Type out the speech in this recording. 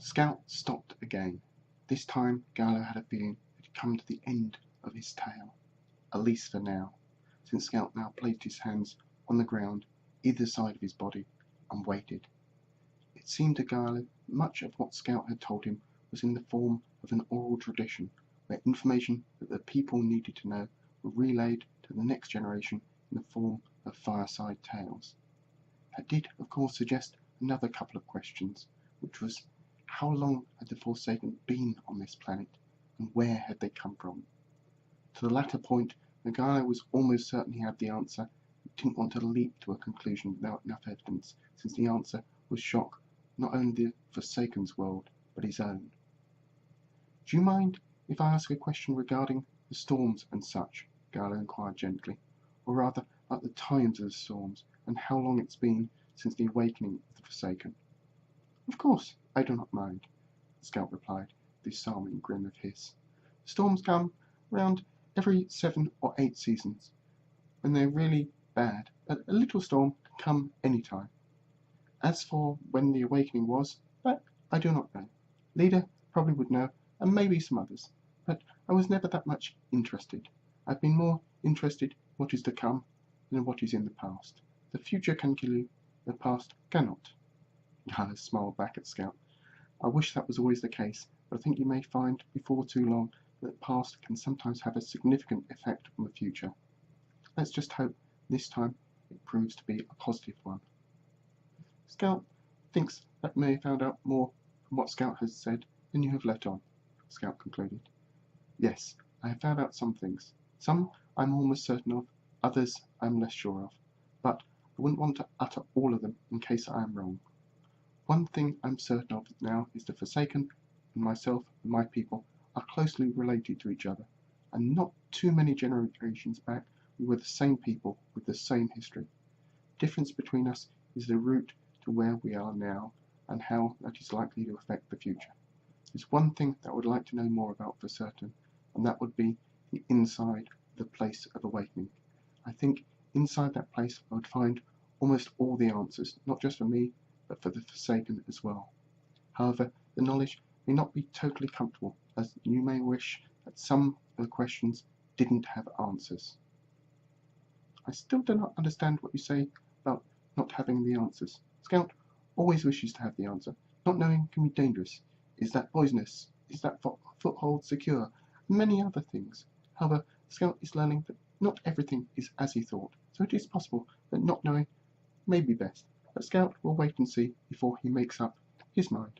Scout stopped again. This time Gallo had a feeling that he'd come to the end of his tale, at least for now, since Scout now placed his hands on the ground either side of his body and waited. It seemed to Gallo much of what Scout had told him was in the form of an oral tradition, where information that the people needed to know were relayed to the next generation in the form of fireside tales. That did, of course, suggest another couple of questions, which was, how long had the Forsaken been on this planet, and where had they come from? To the latter point, Gallo was almost certain he had the answer, and didn't want to leap to a conclusion without enough evidence, since the answer would shock not only the Forsaken's world, but his own. "Do you mind if I ask a question regarding the storms and such?" Gallo inquired gently, "or rather about the times of the storms, and how long it's been since the awakening of the Forsaken?" "Of course, I do not mind," the Scout replied, with his charming grin of his. "The storms come round every 7 or 8 seasons, when they're really bad, but a little storm can come any time. As for when the awakening was, that I do not know. Leader probably would know, and maybe some others, but I was never that much interested. I've been more interested in what is to come than in what is in the past. The future can kill you, the past cannot." Gallo smiled back at Scout. "I wish that was always the case, but I think you may find before too long that the past can sometimes have a significant effect on the future. Let's just hope this time it proves to be a positive one." "Scout thinks that may have found out more from what Scout has said than you have let on," Scout concluded. "Yes, I have found out some things. Some I am almost certain of, others I am less sure of, but I wouldn't want to utter all of them in case I am wrong. One thing I am certain of now is the Forsaken, and myself and my people are closely related to each other, and not too many generations back we were the same people with the same history. The difference between us is the route to where we are now, and how that is likely to affect the future. There's one thing that I would like to know more about for certain, and that would be the inside of the place of awakening. I think inside that place I would find almost all the answers, not just for me, but for the Forsaken as well. However, the knowledge may not be totally comfortable, as you may wish that some of the questions didn't have answers." "I still do not understand what you say about not having the answers. Scout always wishes to have the answer. Not knowing can be dangerous. Is that poisonous? Is that foothold secure? And many other things. However, Scout is learning that not everything is as he thought, so it is possible that not knowing may be best. But Scout will wait and see before he makes up his mind."